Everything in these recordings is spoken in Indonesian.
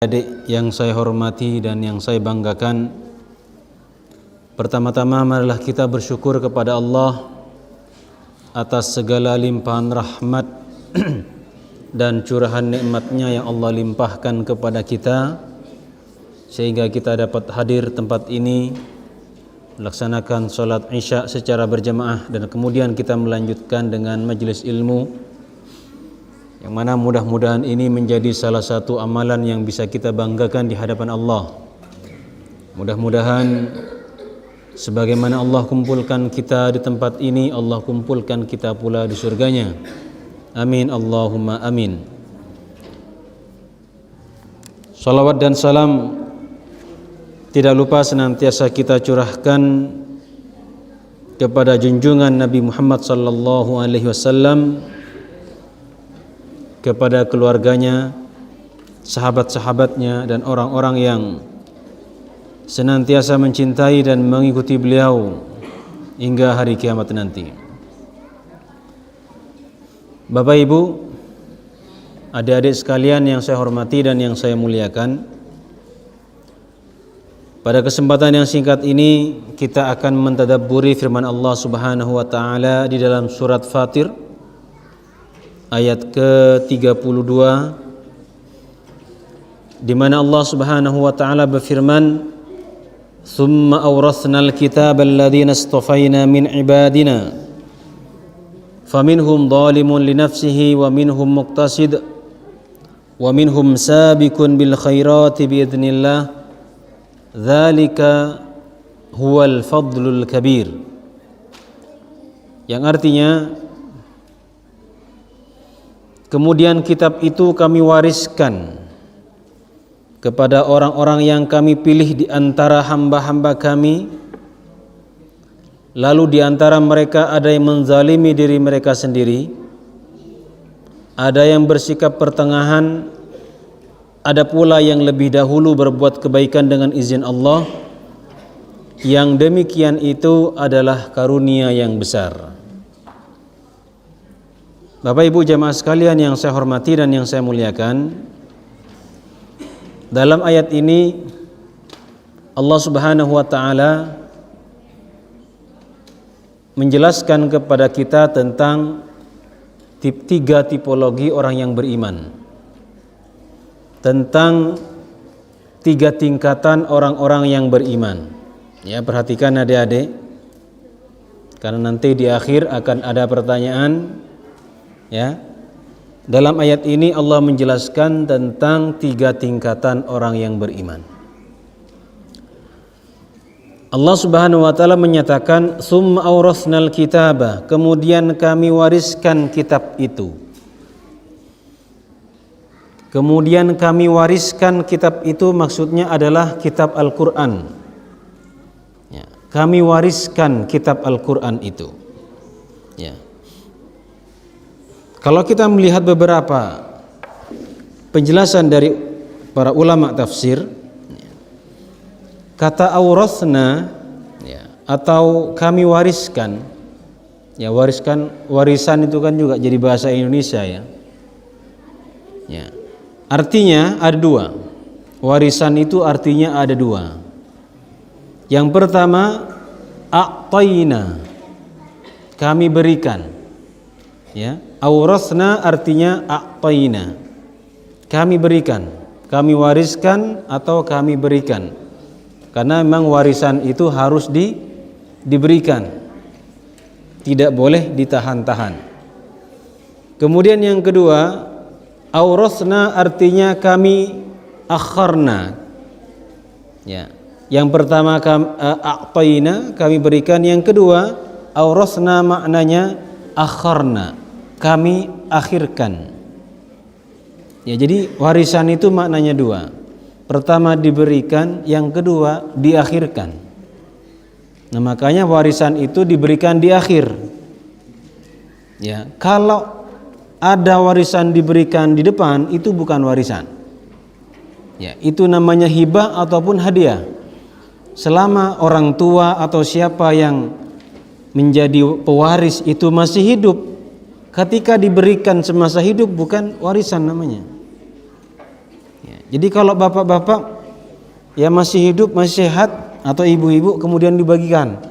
Adik yang saya hormati dan yang saya banggakan, pertama-tama marilah kita bersyukur kepada Allah atas segala limpahan rahmat dan curahan nikmatnya yang Allah limpahkan kepada kita, sehingga kita dapat hadir tempat ini melaksanakan sholat isya secara berjamaah, dan kemudian kita melanjutkan dengan majelis ilmu, yang mana mudah-mudahan ini menjadi salah satu amalan yang bisa kita banggakan di hadapan Allah. Mudah-mudahan sebagaimana Allah kumpulkan kita di tempat ini, Allah kumpulkan kita pula di surganya. Amin Allahumma amin. Salawat dan salam tidak lupa senantiasa kita curahkan kepada junjungan Nabi Muhammad sallallahu alaihi wasallam, kepada keluarganya, sahabat-sahabatnya, dan orang-orang yang senantiasa mencintai dan mengikuti beliau hingga hari kiamat nanti. Bapak Ibu, adik-adik sekalian yang saya hormati dan yang saya muliakan, pada kesempatan yang singkat ini kita akan mentadabburi firman Allah Subhanahu wa taala di dalam surat Fatir ayat ke-32, di mana Allah Subhanahu wa taala berfirman, "Tsumma awratsnal kitaba alladziina istafaina min ibadina faminhum dhalimun li nafsihi wa minhum muqtasid wa minhum sabiqun bil khairati bi idznillah dzalika huwal fadlul kabir." Yang artinya, kemudian kitab itu kami wariskan kepada orang-orang yang kami pilih di antara hamba-hamba kami, lalu di antara mereka ada yang menzalimi diri mereka sendiri, ada yang bersikap pertengahan, ada pula yang lebih dahulu berbuat kebaikan dengan izin Allah. Yang demikian itu adalah karunia yang besar. Bapak Ibu jamaah sekalian yang saya hormati dan yang saya muliakan, dalam ayat ini Allah Subhanahu wa taala menjelaskan kepada kita tentang tiga tipologi orang yang beriman, tentang tiga tingkatan orang-orang yang beriman. Ya, perhatikan adik-adik, karena nanti di akhir akan ada pertanyaan. Ya, dalam ayat ini Allah menjelaskan tentang tiga tingkatan orang yang beriman. Allah Subhanahu wa taala menyatakan, "Tsumma awratsnal kitaba", kemudian kami wariskan kitab itu. Kemudian kami wariskan kitab itu maksudnya adalah kitab Al-Qur'an. Ya, kami wariskan kitab Al-Qur'an itu. Ya. Kalau kita melihat beberapa penjelasan dari para ulama tafsir, kata awratsna atau kami wariskan, ya warisan itu kan juga jadi bahasa Indonesia ya. Ya. Artinya ada dua. Warisan itu artinya ada dua. Yang pertama, a'tayna, kami berikan. Ya, awratsna artinya a'tayna, kami berikan, kami wariskan atau kami berikan. Karena memang warisan itu harus diberikan, tidak boleh ditahan-tahan. Kemudian yang kedua, awratsna artinya kami akharna. Ya, yang pertama a'tayna, kami berikan. Yang kedua, awratsna maknanya akharna, kami akhirkan. Ya, jadi warisan itu maknanya dua. Pertama diberikan, yang kedua diakhirkan. Nah, makanya warisan itu diberikan di akhir. Ya, kalau ada warisan diberikan di depan, itu bukan warisan. Ya, itu namanya hibah ataupun hadiah. Selama orang tua atau siapa yang menjadi pewaris itu masih hidup, ketika diberikan semasa hidup bukan warisan namanya. Jadi kalau bapak-bapak ya masih hidup, masih sehat, atau ibu-ibu kemudian dibagikan,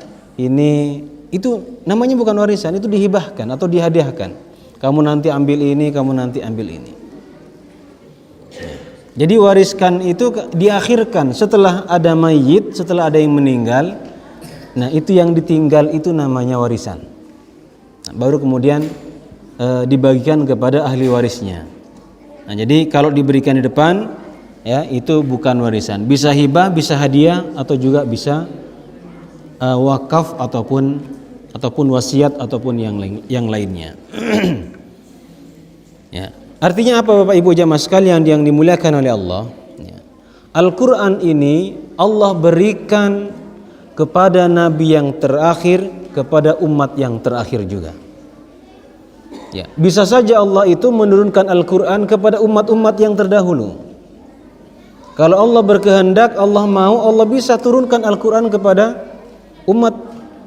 itu namanya bukan warisan, itu dihibahkan atau dihadiahkan. Kamu nanti ambil ini, kamu nanti ambil ini. Jadi wariskan itu diakhirkan setelah ada mayit, setelah ada yang meninggal. Nah, itu yang ditinggal itu namanya warisan. Nah, baru kemudian dibagikan kepada ahli warisnya. Nah, jadi kalau diberikan di depan, ya itu bukan warisan. Bisa hibah, bisa hadiah, atau juga bisa wakaf ataupun wasiat ataupun yang lainnya. Ya. Artinya apa Bapak Ibu jamaah sekalian yang dimuliakan oleh Allah? Ya. Al-Quran ini Allah berikan kepada Nabi yang terakhir, kepada umat yang terakhir juga. Ya. Bisa saja Allah itu menurunkan Al-Quran kepada umat-umat yang terdahulu. Kalau Allah berkehendak, Allah mau, Allah bisa turunkan Al-Quran kepada umat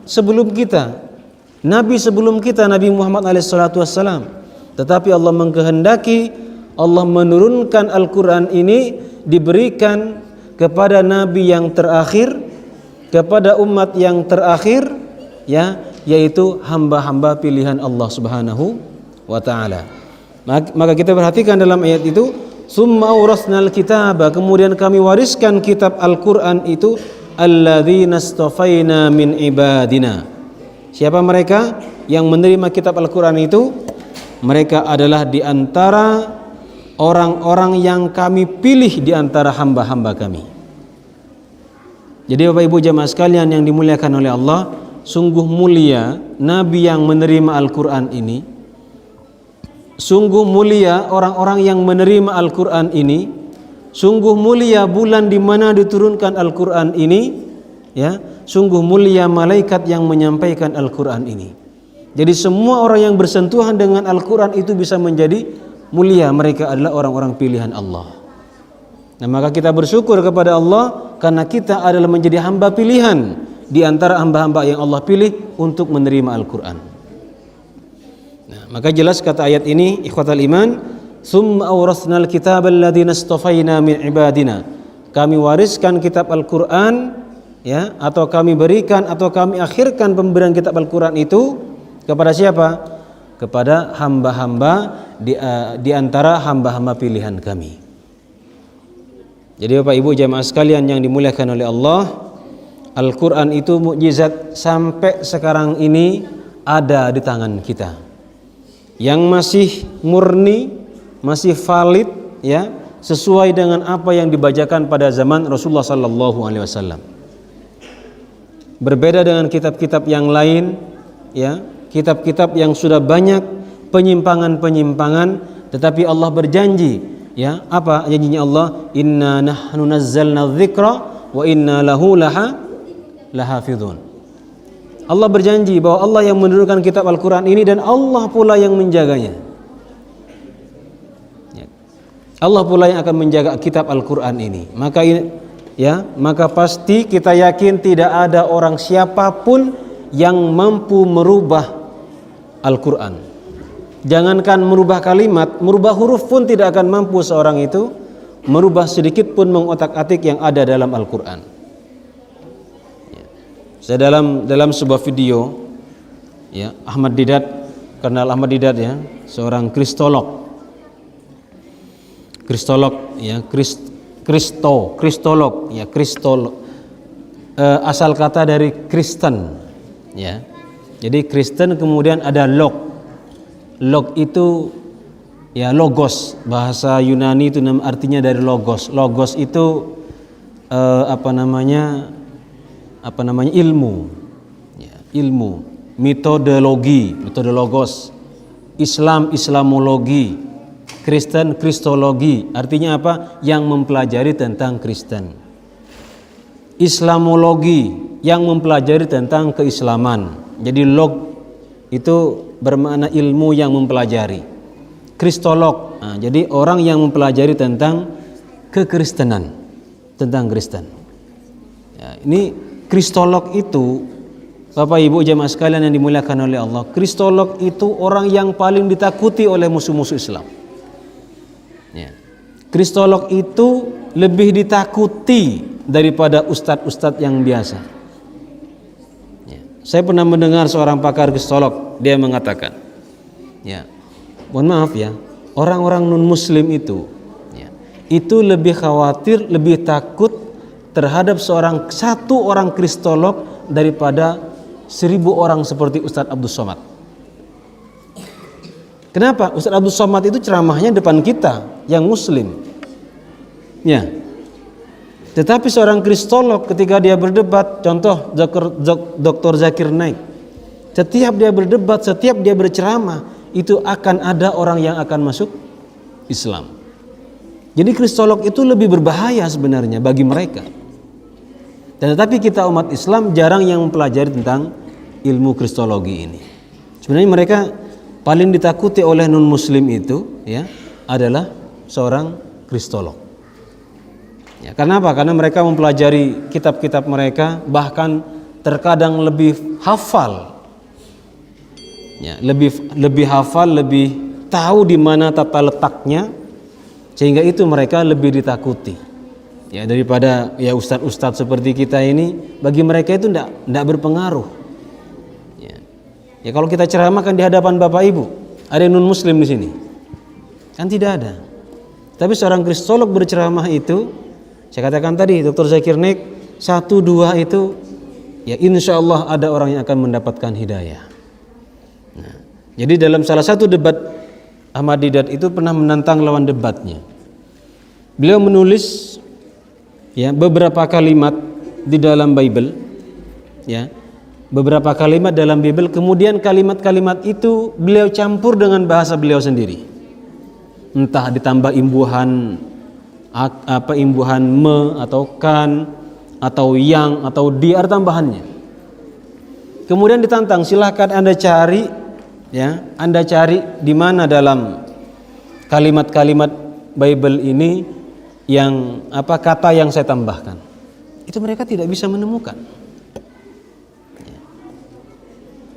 sebelum kita, Nabi sebelum kita, Nabi Muhammad SAW. Tetapi Allah mengkehendaki, Allah menurunkan Al-Quran ini diberikan kepada Nabi yang terakhir, kepada umat yang terakhir, ya, yaitu hamba-hamba pilihan Allah Subhanahu wa Ta'ala. Maka kita perhatikan dalam ayat itu, summa awrasnal kitaba, kemudian kami wariskan kitab Al-Quran itu, alladzina astafaina min ibadina. Siapa mereka yang menerima kitab Al-Quran itu? Mereka adalah di antara orang-orang yang kami pilih di antara hamba-hamba kami. Jadi Bapak Ibu jamaah sekalian yang dimuliakan oleh Allah, sungguh mulia Nabi yang menerima Al-Quran ini. Sungguh mulia orang-orang yang menerima Al-Quran ini. Sungguh mulia bulan di mana diturunkan Al-Quran ini, ya. Sungguh mulia malaikat yang menyampaikan Al-Quran ini. Jadi semua orang yang bersentuhan dengan Al-Quran itu bisa menjadi mulia. Mereka adalah orang-orang pilihan Allah. Nah, maka kita bersyukur kepada Allah karena kita adalah menjadi hamba pilihan di antara hamba-hamba yang Allah pilih untuk menerima Al-Quran. Nah, maka jelas kata ayat ini, ikhwatal iman, summa awrasnal kitaba alladzina astafaina min ibadina. Kami wariskan kitab Al-Quran, ya, atau kami berikan atau kami akhirkan pemberian kitab Al-Quran itu kepada siapa? Kepada hamba-hamba di antara hamba-hamba pilihan kami. Jadi Bapak Ibu jamaah sekalian yang dimuliakan oleh Allah, Al-Quran itu mukjizat sampai sekarang ini ada di tangan kita. Yang masih murni, masih valid, ya, sesuai dengan apa yang dibacakan pada zaman Rasulullah SAW. Berbeda dengan kitab-kitab yang lain, ya, kitab-kitab yang sudah banyak penyimpangan-penyimpangan, tetapi Allah berjanji, ya, apa janjinya Allah? Inna nahnu nazzalna dzikra wa inna lahu lahafidhun. Allah berjanji bahwa Allah yang menurunkan kitab Al-Quran ini dan Allah pula yang menjaganya. Allah pula yang akan menjaga kitab Al-Quran ini. Maka pasti kita yakin tidak ada orang siapapun yang mampu merubah Al-Quran. Jangankan merubah kalimat, merubah huruf pun tidak akan mampu seorang itu merubah sedikit pun mengotak-atik yang ada dalam Al-Quran. Saya dalam sebuah video, ya, Ahmad Didat, kenal Ahmad Didat, ya, seorang kristolog, ya, kristolog, ya, asal kata dari Kristen, ya. Jadi Kristen kemudian ada log itu, ya, logos, bahasa Yunani itu artinya dari logos. Logos itu ilmu, ya, ilmu, metodologi, metodologos. Islam, islamologi. Kristen, kristologi. Artinya apa? Yang mempelajari tentang Kristen. Islamologi, yang mempelajari tentang keislaman. Jadi log itu bermakna ilmu yang mempelajari. Kristolog, nah, jadi orang yang mempelajari tentang kekristenan, tentang Kristen. Ya, ini kristolog itu, Bapak Ibu jemaah sekalian yang dimuliakan oleh Allah, kristolog itu orang yang paling ditakuti oleh musuh-musuh Islam. Ya. kristolog itu lebih ditakuti daripada ustadz-ustadz yang biasa. Ya. Saya pernah mendengar seorang pakar kristolog, dia mengatakan, ya, mohon maaf ya, orang-orang non-muslim itu, ya, itu lebih khawatir, lebih takut terhadap satu orang kristolog daripada 1000 orang seperti Ustadz Abdul Somad. Kenapa? Ustadz Abdul Somad itu ceramahnya depan kita yang muslim, ya. Tetapi seorang kristolog ketika dia berdebat, contoh Dr. Zakir Naik, setiap dia berdebat, setiap dia berceramah, itu akan ada orang yang akan masuk Islam. Jadi kristolog itu lebih berbahaya sebenarnya bagi mereka. Dan tetapi kita umat Islam jarang yang mempelajari tentang ilmu kristologi ini. Sebenarnya mereka paling ditakuti oleh non-muslim itu, ya, adalah seorang kristolog. Ya, karena apa? Karena mereka mempelajari kitab-kitab mereka, bahkan terkadang lebih hafal. Ya, lebih hafal, lebih tahu di mana tata letaknya, sehingga itu mereka lebih ditakuti. Ya, daripada ya ustadz-ustadz seperti kita ini, bagi mereka itu tidak berpengaruh. Ya, kalau kita ceramahkan di hadapan Bapak Ibu, ada yang non-muslim di sini? Kan tidak ada. Tapi seorang kristolog berceramah itu, saya katakan tadi, Dr. Zakir Naik 1-2 itu, ya insya Allah ada orang yang akan mendapatkan hidayah. Nah, jadi dalam salah satu debat, Ahmad Didat itu pernah menantang lawan debatnya. Beliau menulis, ya, beberapa kalimat di dalam Bible, ya, beberapa kalimat dalam Bible, kemudian kalimat-kalimat itu beliau campur dengan bahasa beliau sendiri. Entah ditambah imbuhan me atau kan atau yang atau di, ada tambahannya. Kemudian ditantang, silahkan Anda cari, ya, Anda cari di mana dalam kalimat-kalimat Bible ini yang kata yang saya tambahkan. Itu mereka tidak bisa menemukan.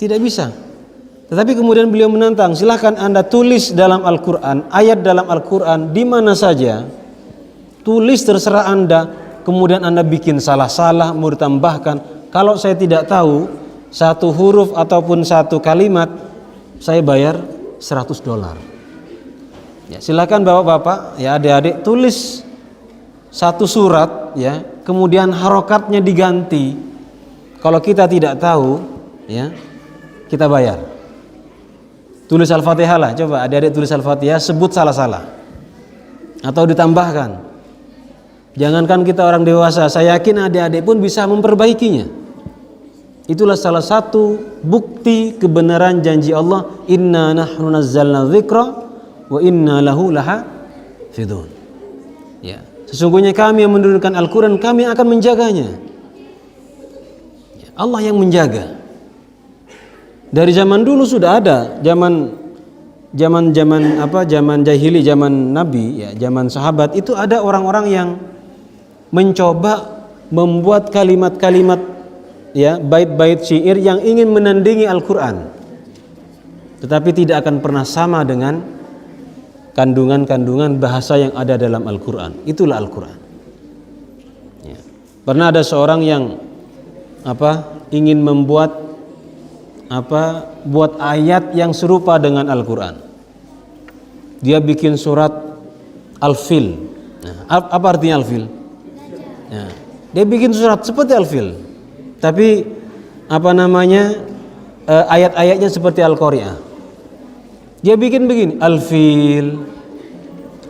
Tidak bisa. Tetapi kemudian beliau menantang, silahkan Anda tulis dalam Al-Quran, ayat dalam Al-Quran di mana saja, tulis terserah Anda, kemudian Anda bikin salah-salah, mau ditambahkan. Kalau saya tidak tahu satu huruf ataupun satu kalimat, saya bayar $100. Ya, silakan bapak-bapak, ya adik-adik, tulis satu surat, ya, kemudian harokatnya diganti. Kalau kita tidak tahu, ya, kita bayar. Tulis Al-Fatihah lah, coba adik-adik tulis Al-Fatihah, sebut salah-salah atau ditambahkan. Jangankan kita orang dewasa, saya yakin adik-adik pun bisa memperbaikinya. Itulah salah satu bukti kebenaran janji Allah, inna nahnu nazzalna dzikra wa inna lahu lahafidun. Ya, sesungguhnya kami yang menurunkan Al-Quran, kami akan menjaganya. Ya, Allah yang menjaga. Dari zaman dulu sudah ada, zaman jahili, zaman Nabi, ya, zaman sahabat, itu ada orang-orang yang mencoba membuat kalimat-kalimat, ya, bait-bait syair yang ingin menandingi Al-Quran, tetapi tidak akan pernah sama dengan kandungan-kandungan bahasa yang ada dalam Al-Quran. Itulah Al-Quran. Ya. Pernah ada seorang yang ingin membuat buat ayat yang serupa dengan Al-Quran. Dia bikin surat Al-Fil. Nah, apa artinya Al-Fil? Ya. Dia bikin surat seperti Al-Fil, tapi ayat-ayatnya seperti Al-Qari'ah. Dia bikin begini, Al-Fil,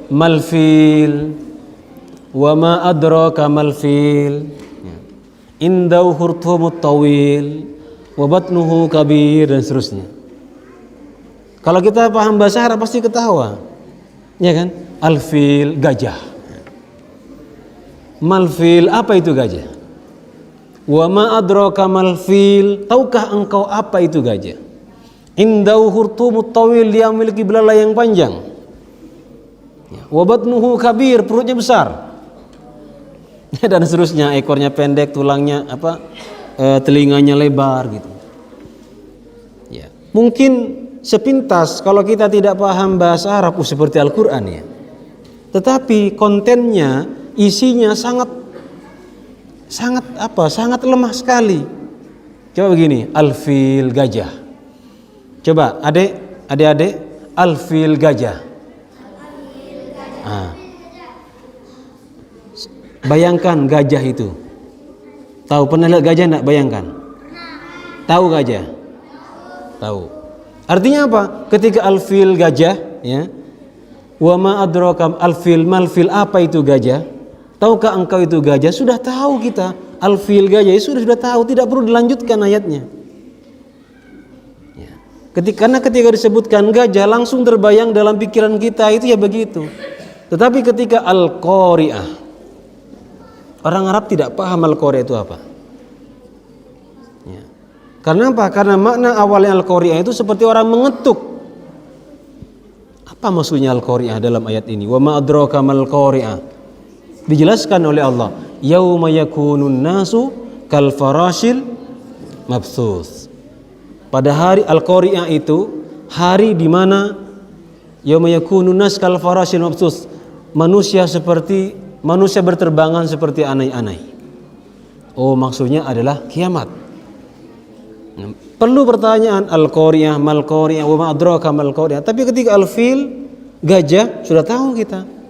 Mal-Fil, wa ma adraka mal-fil, indahu hurtumut tawil, wa batnuhu kabir, dan seterusnya. Kalau kita paham bahasa Arab pasti ketawa, ya kan? Al-Fil, gajah. Mal-Fil, apa itu gajah? Wa ma adraka mal-fil, tahukah engkau apa itu gajah? Indahu hurtumut tawil, dia memiliki belalai yang panjang. Wa batnuhu kabir, perutnya besar. Dan seterusnya, ekornya pendek, tulangnya telinganya lebar gitu. Ya, mungkin sepintas kalau kita tidak paham bahasa Arab seperti Al-Quran, ya. tetapi kontennya, isinya sangat lemah sekali. Coba begini, alfil gajah. Coba adik-adik, alfil gajah. Bayangkan gajah itu. Tahu, pernah lihat gajah enggak? Bayangkan. Tahu gajah? Tahu. Artinya apa? Ketika alfil gajah, ya. Wa ma adraka alfil, malfil, apa itu gajah? Tahukah engkau itu gajah? Sudah tahu kita. Alfil gajah itu sudah tahu, tidak perlu dilanjutkan ayatnya. Ya. Karena ketika disebutkan gajah langsung terbayang dalam pikiran kita itu ya begitu. Tetapi ketika al-qari'ah, orang Arab tidak paham al-qari'ah itu apa. Ya. Karena apa? Karena makna awalnya al-qari'ah itu seperti orang mengetuk. Apa maksudnya al-qari'ah dalam ayat ini? Wa ma adraka mal qari'ah. Dijelaskan oleh Allah, yauma yakunun nasu kal farashil mabthus. Pada hari al-qari'ah itu hari di mana yauma yakunun nas kal farashil mabthus, manusia berterbangan seperti anai-anai. Oh, maksudnya adalah kiamat. Perlu pertanyaan al-qari'ah, mal qari'ah, wa ma adraka mal qari'ah. Tapi ketika al-fil gajah sudah tahu kita.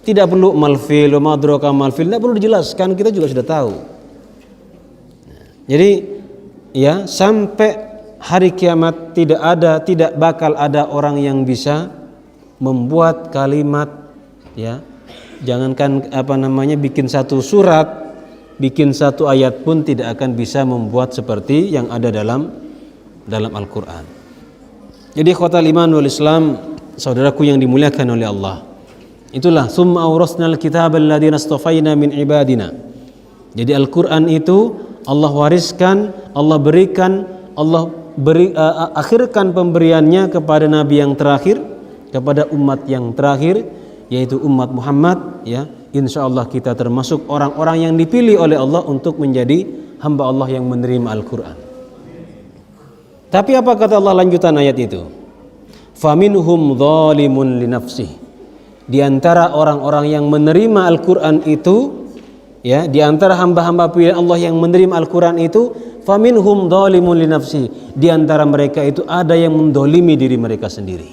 Tidak perlu malfil, wa ma adraka malfil, tidak perlu dijelaskan, kita juga sudah tahu. Jadi ya, sampai hari kiamat tidak bakal ada orang yang bisa membuat kalimat, ya. Jangankan bikin satu surat, bikin satu ayat pun tidak akan bisa membuat seperti yang ada dalam Al-Qur'an. Jadi ikhwatal iman wal Islam, saudaraku yang dimuliakan oleh Allah. Itulah summa awrasnal kitaba alladziina astafaina min ibadina. Jadi Al-Qur'an itu Allah wariskan, Allah berikan, akhirkan pemberiannya kepada nabi yang terakhir, kepada umat yang terakhir, yaitu umat Muhammad, ya. Insyaallah kita termasuk orang-orang yang dipilih oleh Allah untuk menjadi hamba Allah yang menerima Al-Qur'an. Tapi apa kata Allah lanjutan ayat itu? Faminhum dzalimun li nafsihi. Di antara orang-orang yang menerima Al-Qur'an itu, ya, di antara hamba-hamba pilihan Allah yang menerima Al-Qur'an itu, faminhum dzalimun li nafsihi. Di antara mereka itu ada yang mendolimi diri mereka sendiri.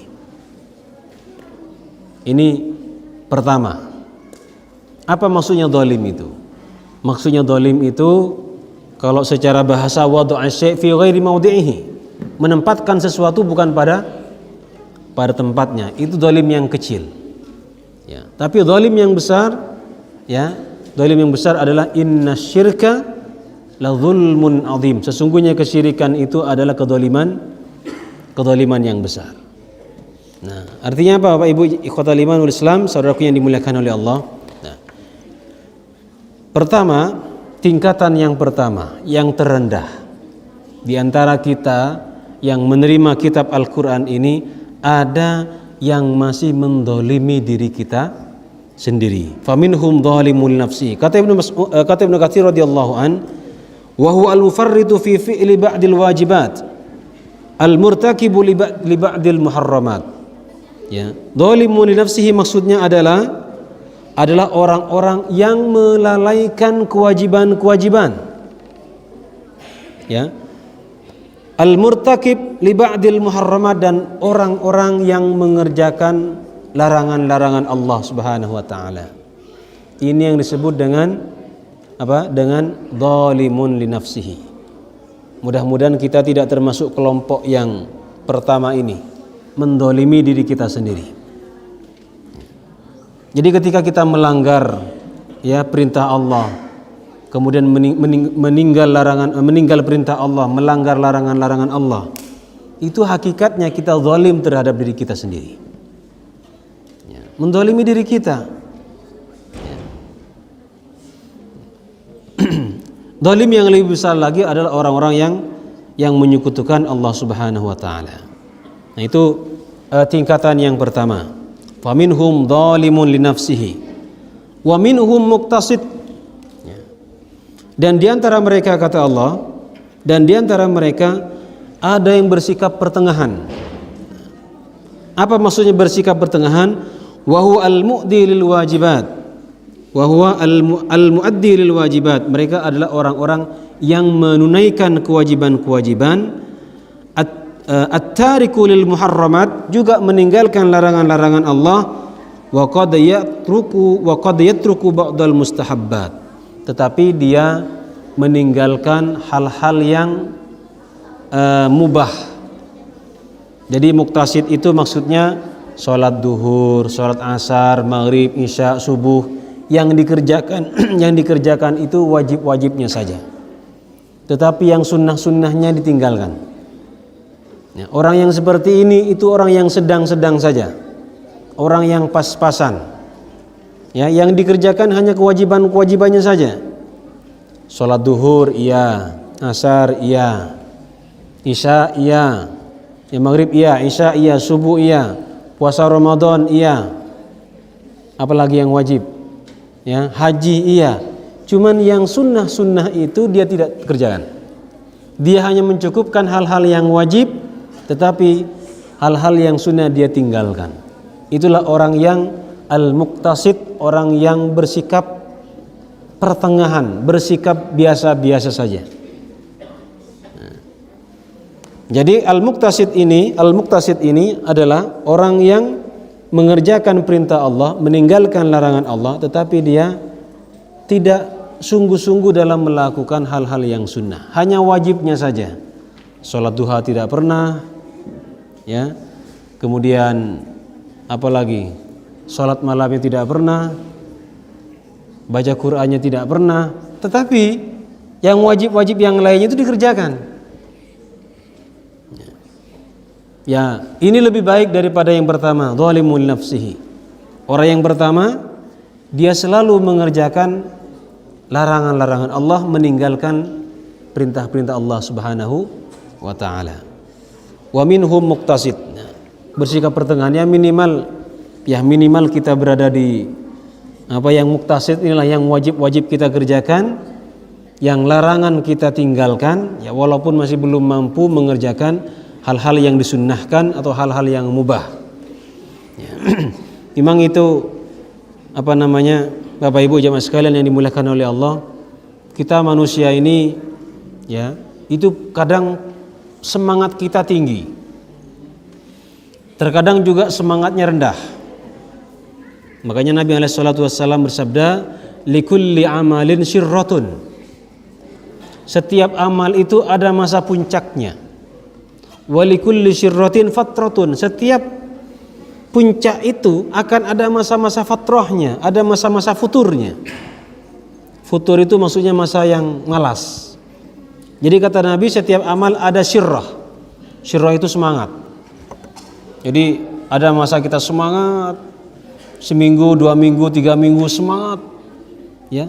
Ini pertama. Apa maksudnya zalim itu? Maksudnya zalim itu kalau secara bahasa wad'a syai' fi ghairi mawdi'ihi, menempatkan sesuatu bukan pada tempatnya. Itu zalim yang kecil. Ya, tapi zalim yang besar, ya, zalim yang besar adalah innasyirka la dzulmun adzim. Sesungguhnya kesyirikan itu adalah kedzaliman yang besar. Nah, artinya apa Bapak Ibu ikhwatal iman wal Islam, saudaraku yang dimuliakan oleh Allah? Nah, pertama, tingkatan yang pertama, yang terendah di antara kita yang menerima kitab Al-Qur'an ini, ada yang masih mendolimi diri kita sendiri. Faminhum dhalimun nafsi. Kata Ibnu Katsir radhiyallahu an, wa huwa al-mufarritu fi fi'li ba'dil wajibat, al-murtakibu li ba'dil muharramat. Ya, dhalimun li nafsihi maksudnya adalah orang-orang yang melalaikan kewajiban-kewajiban. Ya. Al-murtakib li ba'dil muharramat, dan orang-orang yang mengerjakan larangan-larangan Allah Subhanahu wa taala. Ini yang disebut dengan apa? Dengan dzalimun li nafsihi. Mudah-mudahan kita tidak termasuk kelompok yang pertama ini, mendolimi diri kita sendiri. Jadi ketika kita melanggar, ya, perintah Allah, kemudian meninggal perintah Allah, melanggar larangan-larangan Allah, itu hakikatnya kita zalim terhadap diri kita sendiri, ya, mendolimi diri kita, ya. Zalim yang lebih besar lagi adalah orang-orang yang menyekutukan Allah Subhanahu wa taala. Nah, itu tingkatan yang pertama. Faminhum dzalimun li nafsihi wa minhum muqtasid. Dan di antara mereka, kata Allah, dan di antara mereka ada yang bersikap pertengahan. Apa maksudnya bersikap pertengahan? wa huwa al-mu'addi lil wajibat. Wa huwa al-mu'addi lil wajibat. Mereka adalah orang-orang yang menunaikan kewajiban-kewajiban, at-tariku lil muharramat, juga meninggalkan larangan-larangan Allah, wa qad yatruku ba'dal mustahabbat, tetapi dia meninggalkan hal-hal yang mubah. Jadi muktasid itu maksudnya sholat duhur, sholat asar, maghrib, isya, subuh. Yang dikerjakan itu wajib-wajibnya saja, tetapi yang sunnah-sunnahnya ditinggalkan. Ya, orang yang seperti ini itu orang yang sedang-sedang saja, orang yang pas-pasan. Ya, yang dikerjakan hanya kewajibannya saja. Sholat duhur iya, asar iya, isya iya, ya maghrib iya, isya iya, subuh iya, puasa Ramadan iya. Apalagi yang wajib? Ya, haji iya. Cuman yang sunnah-sunnah itu dia tidak kerjakan. Dia hanya mencukupkan hal-hal yang wajib, tetapi hal-hal yang sunnah dia tinggalkan. Itulah orang yang al-muqtasid, orang yang bersikap pertengahan, bersikap biasa-biasa saja. Jadi al-muqtasid ini adalah orang yang mengerjakan perintah Allah, meninggalkan larangan Allah, tetapi dia tidak sungguh-sungguh dalam melakukan hal-hal yang sunnah, hanya wajibnya saja. Sholat duha tidak pernah, ya. Kemudian apalagi? Sholat malamnya tidak pernah, baca Qur'annya tidak pernah, tetapi yang wajib-wajib yang lainnya itu dikerjakan. Ya, ini lebih baik daripada yang pertama, zalimun nafsihi. Orang yang pertama dia selalu mengerjakan larangan-larangan Allah, meninggalkan perintah-perintah Allah Subhanahu wa taala. Wa minhum muqtasid. Bersikap pertengahannya minimal kita berada di apa yang muqtasid, inilah yang wajib-wajib kita kerjakan, yang larangan kita tinggalkan, ya walaupun masih belum mampu mengerjakan hal-hal yang disunnahkan atau hal-hal yang mubah. Ya. Memang itu Bapak Ibu jamaah sekalian yang dimuliakan oleh Allah, kita manusia ini ya, itu kadang semangat kita tinggi, terkadang juga semangatnya rendah. Makanya Nabi SAW bersabda, likulli amalin syirratun. Setiap amal itu ada masa puncaknya. Walikulli syirratin fatratun. Setiap puncak itu akan ada masa-masa fatrahnya, ada masa-masa futurnya. Futur itu maksudnya masa yang malas. Jadi kata Nabi, setiap amal ada syirrah. Syirrah itu semangat. Jadi ada masa kita semangat, seminggu, 2 minggu, 3 minggu semangat, ya.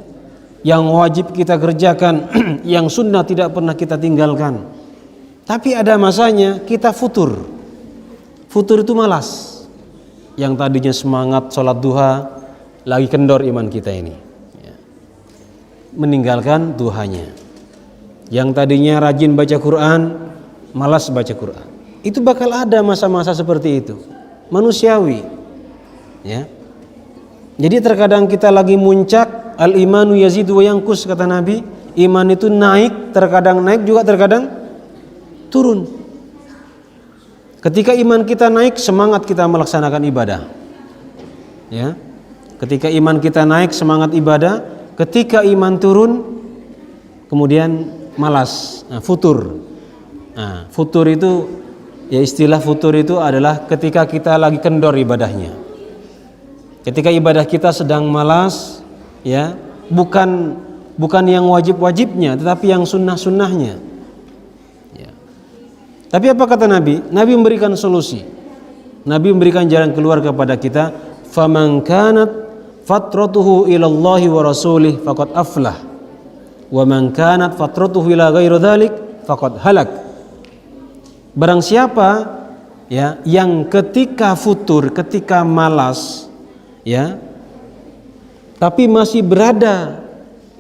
Yang wajib kita kerjakan, yang sunnah tidak pernah kita tinggalkan. Tapi ada masanya kita futur. Futur itu malas. Yang tadinya semangat sholat duha, lagi kendor iman kita ini, ya. Meninggalkan duhanya. Yang tadinya rajin baca Quran, malas baca Quran. Itu bakal ada masa-masa seperti itu, manusiawi, ya. Jadi terkadang kita lagi muncak, al-imanu yazidu wa yanqus, kata Nabi. Iman itu naik, terkadang naik juga terkadang turun. Ketika iman kita naik, semangat kita melaksanakan ibadah. Ya. Ketika iman kita naik, semangat ibadah. Ketika iman turun, kemudian malas, futur. Nah, futur itu, ya istilah futur itu adalah ketika kita lagi kendor ibadahnya. Ketika ibadah kita sedang malas, ya, bukan yang wajib-wajibnya, tetapi yang sunnah-sunnahnya. Tapi apa kata Nabi? Nabi memberikan solusi. Nabi memberikan jalan keluar kepada kita. Faman kanat fatratuhu ilallahi wa rasulih faqad aflah. Wa man kanat fatratuhu ila ghairi dzalik faqad halak. Barang siapa ya yang ketika futur, ketika malas, ya, tapi masih berada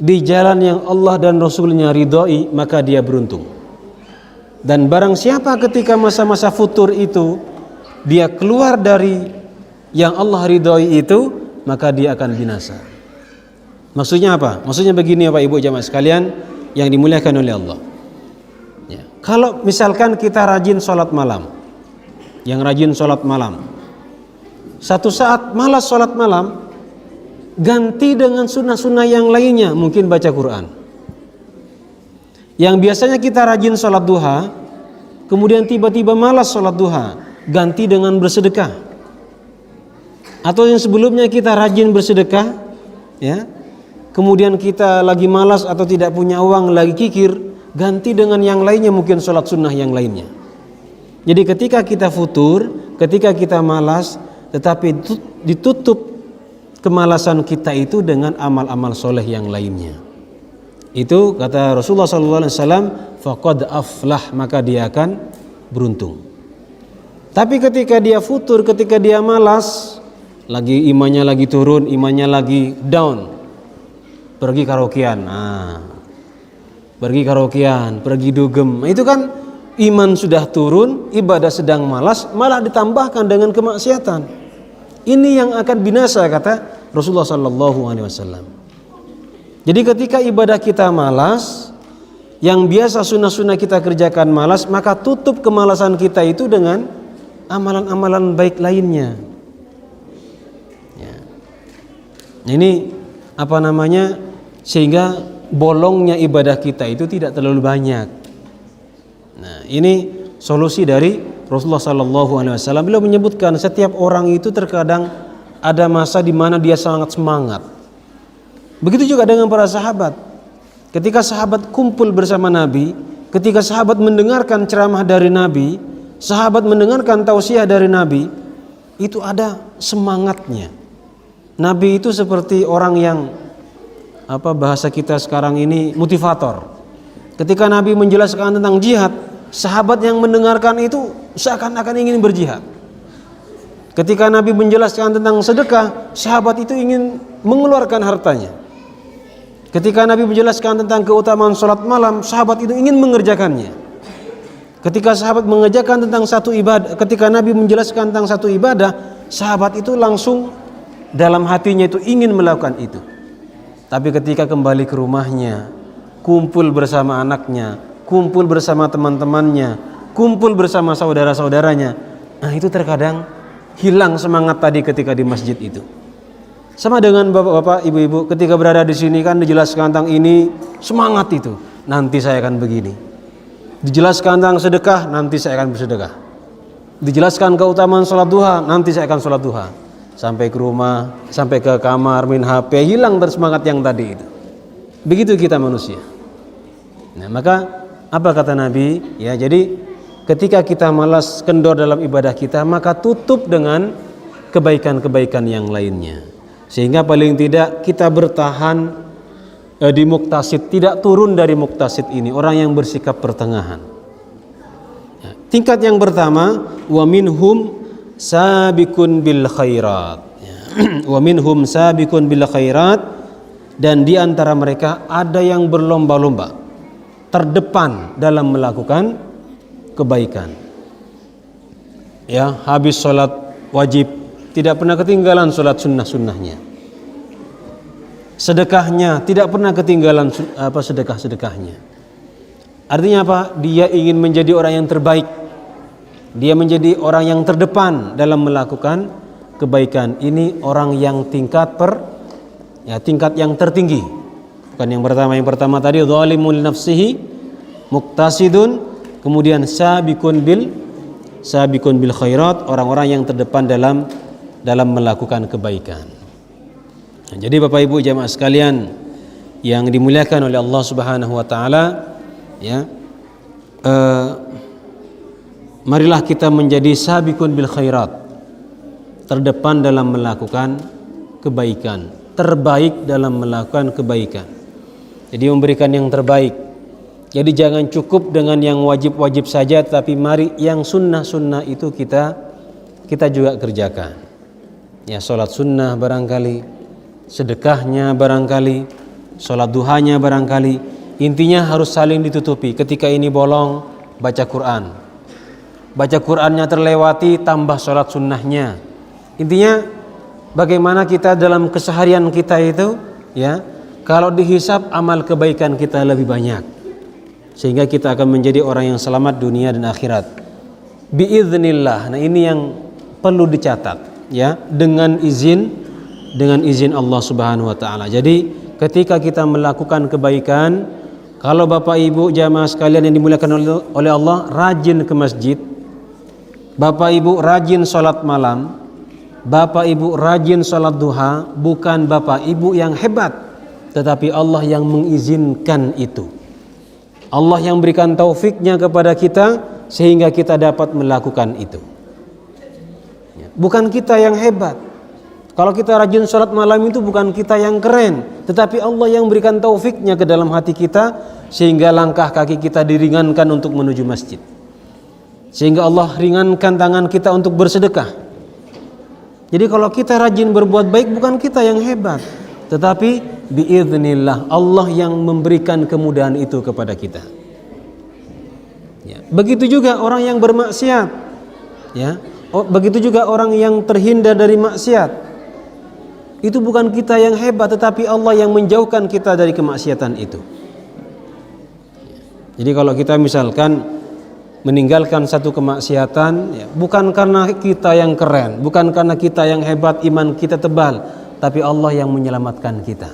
di jalan yang Allah dan Rasulnya ridhoi, maka dia beruntung. Dan barang siapa ketika masa-masa futur itu dia keluar dari yang Allah ridhoi itu, maka dia akan binasa. Maksudnya apa? Maksudnya begini Bapak Ibu jamaah sekalian yang dimuliakan oleh Allah. Ya. Kalau misalkan kita rajin sholat malam, yang rajin sholat malam, satu saat malas sholat malam, ganti dengan sunnah-sunnah yang lainnya, mungkin baca Quran. Yang biasanya kita rajin sholat duha, kemudian tiba-tiba malas sholat duha, ganti dengan bersedekah. Atau yang sebelumnya kita rajin bersedekah, ya, kemudian kita lagi malas atau tidak punya uang, lagi kikir, ganti dengan yang lainnya, mungkin sholat sunnah yang lainnya. Jadi ketika kita futur, ketika kita malas, tetapi ditutup kemalasan kita itu dengan amal-amal soleh yang lainnya. Itu kata Rasulullah SAW, faqad aflah, maka dia akan beruntung. Tapi ketika dia futur, ketika dia malas, lagi imannya lagi turun, imannya lagi down, pergi karaokean, pergi dugem, itu kan iman sudah turun, ibadah sedang malas, malah ditambahkan dengan kemaksiatan. Ini yang akan binasa kata Rasulullah SAW. Jadi ketika ibadah kita malas, yang biasa sunnah-sunnah kita kerjakan malas, maka tutup kemalasan kita itu dengan amalan-amalan baik lainnya. Ya. Ini sehingga bolongnya ibadah kita itu tidak terlalu banyak. Nah, ini solusi dari Rasulullah SAW. Beliau menyebutkan setiap orang itu terkadang ada masa di mana dia sangat semangat. Begitu juga dengan para sahabat. Ketika sahabat kumpul bersama Nabi, ketika sahabat mendengarkan ceramah dari Nabi, sahabat mendengarkan tausiah dari Nabi, itu ada semangatnya. Nabi itu seperti orang yang bahasa kita sekarang ini motivator. Ketika Nabi menjelaskan tentang jihad, sahabat yang mendengarkan itu seakan-akan ingin berjihad. Ketika Nabi menjelaskan tentang sedekah, sahabat itu ingin mengeluarkan hartanya. Ketika Nabi menjelaskan tentang keutamaan sholat malam, sahabat itu ingin mengerjakannya. Ketika sahabat mengerjakan tentang satu ibadah, ketika Nabi menjelaskan tentang satu ibadah, sahabat itu langsung dalam hatinya itu ingin melakukan itu. Tapi ketika kembali ke rumahnya, kumpul bersama anaknya, kumpul bersama teman-temannya, kumpul bersama saudara-saudaranya, itu terkadang hilang semangat tadi ketika di masjid itu. Sama dengan bapak-bapak, ibu-ibu, ketika berada di sini kan dijelaskan tentang ini, semangat itu. Nanti saya akan begini. Dijelaskan tentang sedekah, nanti saya akan bersedekah. Dijelaskan keutamaan sholat duha, nanti saya akan sholat duha. Sampai ke rumah, sampai ke kamar, main HP, hilang bersemangat yang tadi itu. Begitu kita manusia. Nah, maka apa kata Nabi? Ya, jadi ketika kita malas kendor dalam ibadah kita, maka tutup dengan kebaikan-kebaikan yang lainnya. Sehingga paling tidak kita bertahan di muktasid, tidak turun dari muktasid ini, orang yang bersikap pertengahan. Ya, tingkat yang pertama, wa minhum sabiqun bil khairat. Ya. Wa minhum sabiqun bil khairat, dan di antara mereka ada yang berlomba-lomba, terdepan dalam melakukan kebaikan. Ya, habis sholat wajib tidak pernah ketinggalan sholat sunnah-sunnahnya. Sedekahnya tidak pernah ketinggalan sedekah-sedekahnya. Artinya apa? Dia ingin menjadi orang yang terbaik. Dia menjadi orang yang terdepan dalam melakukan kebaikan. Ini orang yang tingkat yang tertinggi. Bukan yang pertama. Yang pertama tadi zalimun li nafsihi, muqtasidun, kemudian sabiqun bil khairat, orang-orang yang terdepan dalam melakukan kebaikan. Nah, jadi Bapak Ibu jamaah sekalian yang dimuliakan oleh Allah Subhanahu wa taala, ya. Marilah kita menjadi sabiqun bil khairat, terdepan dalam melakukan kebaikan, terbaik dalam melakukan kebaikan. Jadi memberikan yang terbaik. Jadi jangan cukup dengan yang wajib-wajib saja, tapi mari yang sunnah-sunnah itu kita juga kerjakan. Ya, sholat sunnah barangkali, sedekahnya barangkali, sholat duhanya barangkali. Intinya harus saling ditutupi. Ketika ini bolong, baca Quran. Baca Qurannya terlewati, tambah sholat sunnahnya. Intinya bagaimana kita dalam keseharian kita itu, ya, kalau dihisab amal kebaikan kita lebih banyak, sehingga kita akan menjadi orang yang selamat dunia dan akhirat. Biiznillah. Nah, ini yang perlu dicatat, ya, dengan izin Allah Subhanahu wa taala. Jadi ketika kita melakukan kebaikan, kalau Bapak Ibu jamaah sekalian yang dimuliakan oleh Allah, rajin ke masjid, Bapak Ibu rajin sholat malam, Bapak Ibu rajin sholat duha, bukan Bapak Ibu yang hebat, tetapi Allah yang mengizinkan itu. Allah yang berikan taufiknya kepada kita sehingga kita dapat melakukan itu. Bukan kita yang hebat. Kalau kita rajin sholat malam itu bukan kita yang keren, tetapi Allah yang berikan taufiknya ke dalam hati kita sehingga langkah kaki kita diringankan untuk menuju masjid. Sehingga Allah ringankan tangan kita untuk bersedekah. Jadi kalau kita rajin berbuat baik bukan kita yang hebat, tetapi biiznillah Allah yang memberikan kemudahan itu kepada kita. Ya. Begitu juga orang yang bermaksiat, ya. Begitu juga orang yang terhindar dari maksiat. Itu bukan kita yang hebat, tetapi Allah yang menjauhkan kita dari kemaksiatan itu. Jadi kalau kita misalkan meninggalkan satu kemaksiatan, ya, bukan karena kita yang keren, bukan karena kita yang hebat, iman kita tebal, tapi Allah yang menyelamatkan kita.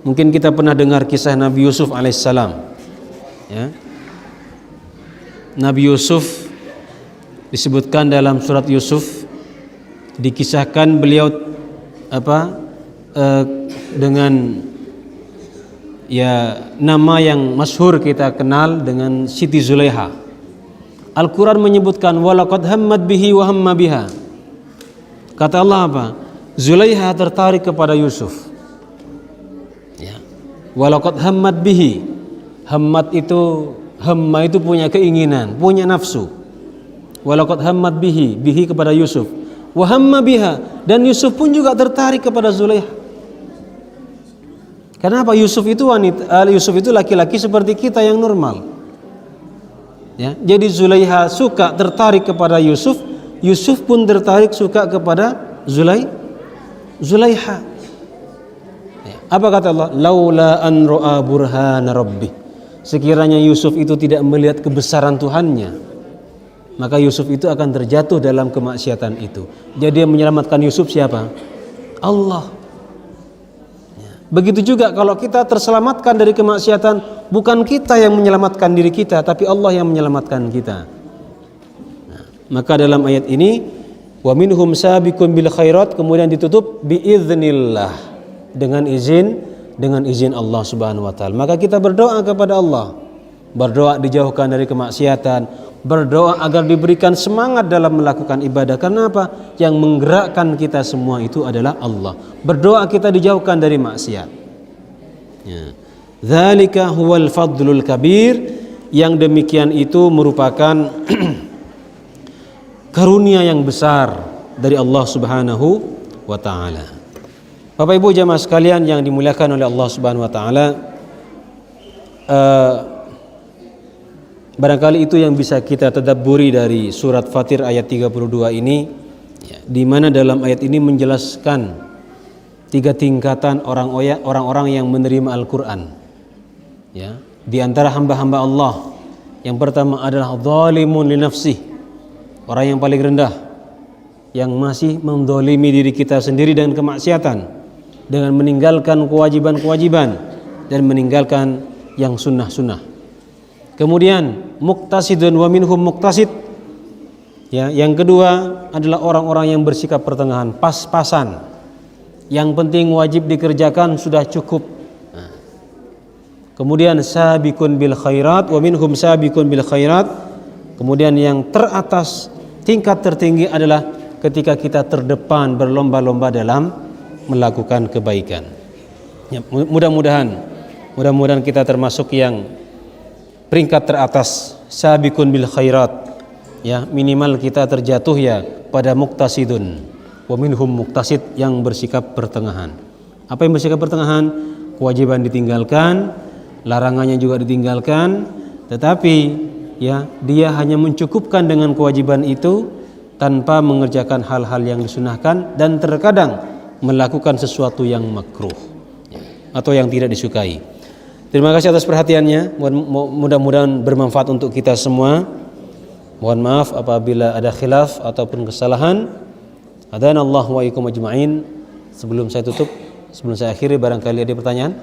Mungkin kita pernah dengar kisah Nabi Yusuf alaihissalam, ya. Nabi Yusuf disebutkan dalam surat Yusuf, dikisahkan beliau dengan ya nama yang masyhur kita kenal dengan Siti Zulaiha. Al-Quran menyebutkan walaqad hammat bihi wa hamma biha. Kata Allah apa? Zulaiha tertarik kepada Yusuf, ya. Walaqad hammat bihi. Hamma itu punya keinginan, punya nafsu. Walaqad hammat bihi, bihi kepada Yusuf. Wa hamma biha, dan Yusuf pun juga tertarik kepada Zulaiha. Kenapa? Yusuf itu laki-laki seperti kita yang normal. Ya, jadi Zulaiha suka tertarik kepada Yusuf, Yusuf pun tertarik suka kepada Zulaiha. Ya, apa kata Allah? Laula an ra'a burhana rabbih. Sekiranya Yusuf itu tidak melihat kebesaran Tuhannya, maka Yusuf itu akan terjatuh dalam kemaksiatan itu. Jadi yang menyelamatkan Yusuf siapa? Allah. Begitu juga kalau kita terselamatkan dari kemaksiatan, bukan kita yang menyelamatkan diri kita, tapi Allah yang menyelamatkan kita. Nah, maka dalam ayat ini, wa minhum sabiqun bil khairat, kemudian ditutup biiznillah, dengan izin Allah Subhanahu wa taala. Maka kita berdoa kepada Allah, berdoa dijauhkan dari kemaksiatan, berdoa agar diberikan semangat dalam melakukan ibadah. Karena apa? Yang menggerakkan kita semua itu adalah Allah. Berdoa kita dijauhkan dari maksiat. Ya. Dzalika huwal fadlul kabir. Yang demikian itu merupakan karunia yang besar dari Allah Subhanahu wa taala. Bapak Ibu jamaah sekalian yang dimuliakan oleh Allah Subhanahu wa taala, barangkali itu yang bisa kita tadabburi dari surat Fatir ayat 32 ini, ya, di mana dalam ayat ini menjelaskan 3 tingkatan orang-orang yang menerima Al-Quran. Ya, di antara hamba-hamba Allah, yang pertama adalah zalimun li nafsih, orang yang paling rendah, yang masih mendolimi diri kita sendiri dengan kemaksiatan, dengan meninggalkan kewajiban-kewajiban dan meninggalkan yang sunnah-sunnah. Kemudian muqtasidun wa minhum muqtasid. Ya, yang kedua adalah orang-orang yang bersikap pertengahan, pas-pasan. Yang penting wajib dikerjakan sudah cukup. Nah. Kemudian sabiqun bil khairat wa minhum sabiqun bil khairat. Kemudian yang teratas, tingkat tertinggi adalah ketika kita terdepan berlomba-lomba dalam melakukan kebaikan. Ya, mudah-mudahan kita termasuk yang peringkat teratas, sabiqun bil khairat. Ya, minimal kita terjatuh ya pada muqtasidun wa minhum muqtasid, yang bersikap pertengahan. Apa yang bersikap pertengahan? Kewajiban ditinggalkan, larangannya juga ditinggalkan, tetapi ya dia hanya mencukupkan dengan kewajiban itu, tanpa mengerjakan hal-hal yang disunahkan, dan terkadang melakukan sesuatu yang makruh atau yang tidak disukai. Terima kasih atas perhatiannya. Mudah-mudahan bermanfaat untuk kita semua. Mohon maaf apabila ada khilaf ataupun kesalahan. Hadanallahu wa iyyakum ajma'in. Sebelum saya tutup, sebelum saya akhiri, barangkali ada pertanyaan.